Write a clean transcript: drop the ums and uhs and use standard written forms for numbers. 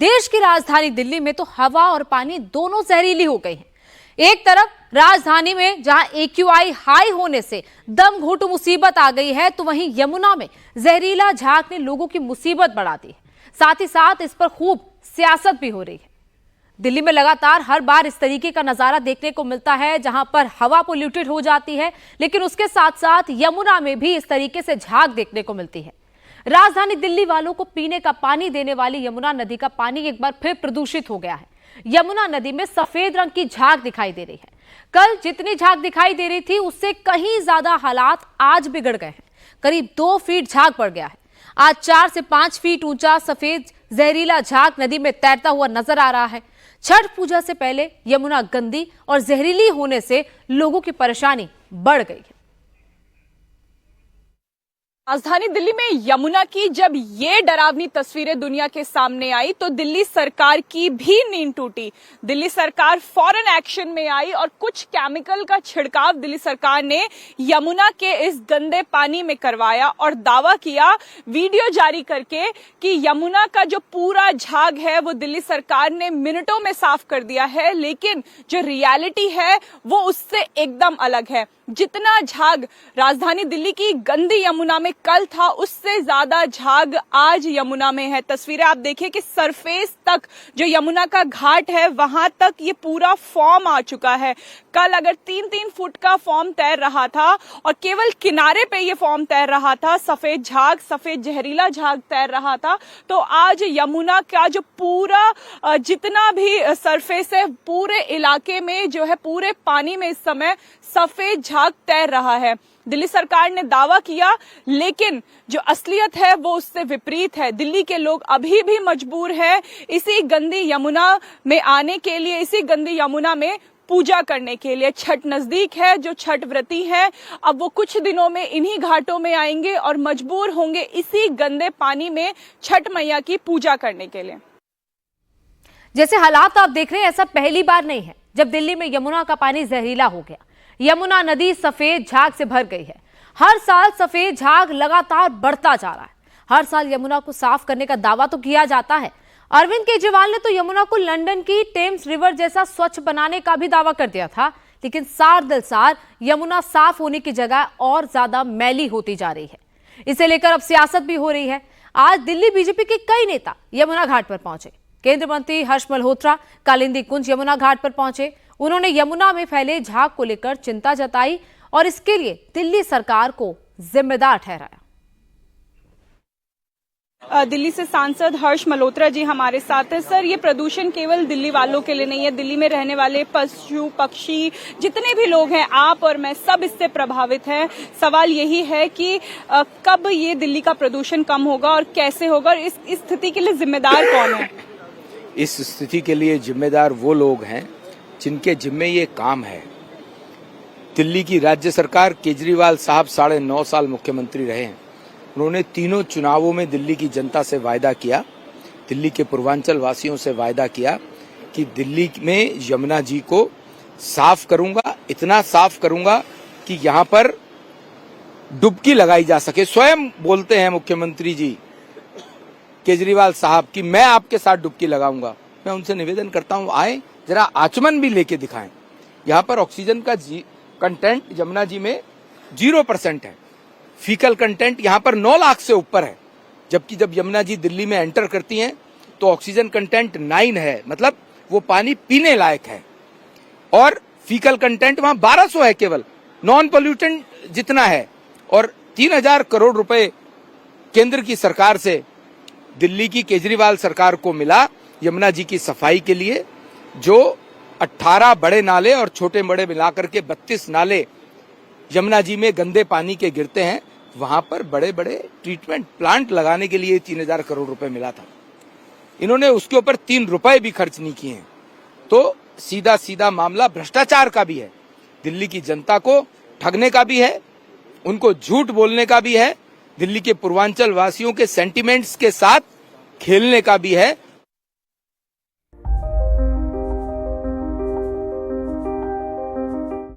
देश की राजधानी दिल्ली में तो हवा और पानी दोनों जहरीली हो गई हैं। एक तरफ राजधानी में जहां AQI हाई होने से दम घुट मुसीबत आ गई है, तो वहीं यमुना में जहरीला झाग ने लोगों की मुसीबत बढ़ा दी है। साथ ही साथ इस पर खूब सियासत भी हो रही है। दिल्ली में लगातार हर बार इस तरीके का नजारा देखने को मिलता है, जहां पर हवा पोल्यूटेड हो जाती है, लेकिन उसके साथ साथ यमुना में भी इस तरीके से झाग देखने को मिलती है। राजधानी दिल्ली वालों को पीने का पानी देने वाली यमुना नदी का पानी एक बार फिर प्रदूषित हो गया है। यमुना नदी में सफेद रंग की झाग दिखाई दे रही है। कल जितनी झाग दिखाई दे रही थी, उससे कहीं ज्यादा हालात आज बिगड़ गए हैं। करीब 2 फीट झाग पड़ गया है। आज 4 से 5 फीट ऊंचा सफेद जहरीला झाग नदी में तैरता हुआ नजर आ रहा है। छठ पूजा से पहले यमुना गंदी और जहरीली होने से लोगों की परेशानी बढ़ गई है। राजधानी दिल्ली में यमुना की जब ये डरावनी तस्वीरें दुनिया के सामने आई तो दिल्ली सरकार की भी नींद टूटी। दिल्ली सरकार फौरन एक्शन में आई और कुछ केमिकल का छिड़काव दिल्ली सरकार ने यमुना के इस गंदे पानी में करवाया और दावा किया वीडियो जारी करके कि यमुना का जो पूरा झाग है वो दिल्ली सरकार ने मिनटों में साफ कर दिया है। लेकिन जो रियलिटी है वो उससे एकदम अलग है। जितना झाग राजधानी दिल्ली की गंदी यमुना में कल था, उससे ज्यादा झाग आज यमुना में है। तस्वीरें आप देखिए कि सरफेस तक जो यमुना का घाट है वहां तक ये पूरा फॉर्म आ चुका है। कल अगर 3-3 फुट का फॉर्म तैर रहा था और केवल किनारे पे ये फॉर्म तैर रहा था, सफेद झाग, सफेद जहरीला झाग तैर रहा था, तो आज यमुना का जो पूरा जितना भी सरफेस है, पूरे इलाके में जो है, पूरे पानी में इस समय सफेद झाग तैर रहा है। दिल्ली सरकार ने दावा किया, लेकिन जो असलियत है वो उससे विपरीत है। दिल्ली के लोग अभी भी मजबूर हैं इसी गंदी यमुना में आने के लिए, इसी गंदी यमुना में पूजा करने के लिए। छठ नजदीक है, जो छठ व्रती हैं अब वो कुछ दिनों में इन्हीं घाटों में आएंगे और मजबूर होंगे इसी गंदे पानी में छठ मैया की पूजा करने के लिए। जैसे हालात आप देख रहे हैं, ऐसा पहली बार नहीं है जब दिल्ली में यमुना का पानी जहरीला हो गया। यमुना नदी सफेद झाग से भर गई है। हर साल सफेद झाग लगातार बढ़ता जा रहा है। हर साल यमुना को साफ करने का दावा तो किया जाता है। अरविंद केजरीवाल ने तो यमुना को लंदन की टेम्स रिवर जैसा स्वच्छ बनाने का भी दावा कर दिया था, लेकिन सार दल सार यमुना साफ होने की जगह और ज्यादा मैली होती जा रही है। इसे लेकर अब सियासत भी हो रही है। आज दिल्ली बीजेपी के कई नेता यमुना घाट पर पहुंचे। केंद्रीय मंत्री हर्ष मल्होत्रा कालिंदी कुंज यमुना घाट पर पहुंचे। उन्होंने यमुना में फैले झाग को लेकर चिंता जताई और इसके लिए दिल्ली सरकार को जिम्मेदार ठहराया। दिल्ली से सांसद हर्ष मल्होत्रा जी हमारे साथ हैं। सर, ये प्रदूषण केवल दिल्ली वालों के लिए नहीं है, दिल्ली में रहने वाले पशु पक्षी जितने भी लोग हैं, आप और मैं सब इससे प्रभावित हैं। सवाल यही है कि कब ये दिल्ली का प्रदूषण कम होगा और कैसे होगा, और इस स्थिति के लिए जिम्मेदार कौन है? इस स्थिति के लिए जिम्मेदार वो लोग हैं जिनके जिम्मे ये काम है। दिल्ली की राज्य सरकार, केजरीवाल साहब 9.5 साल मुख्यमंत्री रहे हैं। उन्होंने तीनों चुनावों में दिल्ली की जनता से वायदा किया, दिल्ली के पूर्वांचल वासियों से वायदा किया कि दिल्ली में यमुना जी को साफ करूंगा, इतना साफ करूंगा कि यहां पर डुबकी लगाई जा सके। स्वयं बोलते हैं मुख्यमंत्री जी केजरीवाल साहब कि मैं आपके साथ डुबकी लगाऊंगा। मैं उनसे निवेदन करता हूं, आए जरा आचमन भी लेके दिखाएं। यहाँ पर ऑक्सीजन का कंटेंट यमुना जी में 0% है। फीकल कंटेंट यहाँ पर 9 लाख से ऊपर है, जबकि जब यमुना जी दिल्ली में एंटर करती हैं तो ऑक्सीजन कंटेंट 9 है, मतलब वो पानी पीने लायक है। और फीकल कंटेंट वहां 1200 है, केवल नॉन पोल्यूटेंट जितना है। और 3000 करोड़ रुपए केंद्र की सरकार से दिल्ली की केजरीवाल सरकार को मिला यमुना जी की सफाई के लिए। जो 18 बड़े नाले और छोटे बड़े मिलाकर के 32 नाले यमुना जी में गंदे पानी के गिरते हैं, वहां पर बड़े बड़े ट्रीटमेंट प्लांट लगाने के लिए 3000 करोड़ रुपए मिला था। इन्होंने उसके ऊपर 3 रुपए भी खर्च नहीं किए हैं। तो सीधा सीधा मामला भ्रष्टाचार का भी है, दिल्ली की जनता को ठगने का भी है, उनको झूठ बोलने का भी है, दिल्ली के पूर्वांचल वासियों के सेंटिमेंट्स के साथ खेलने का भी है।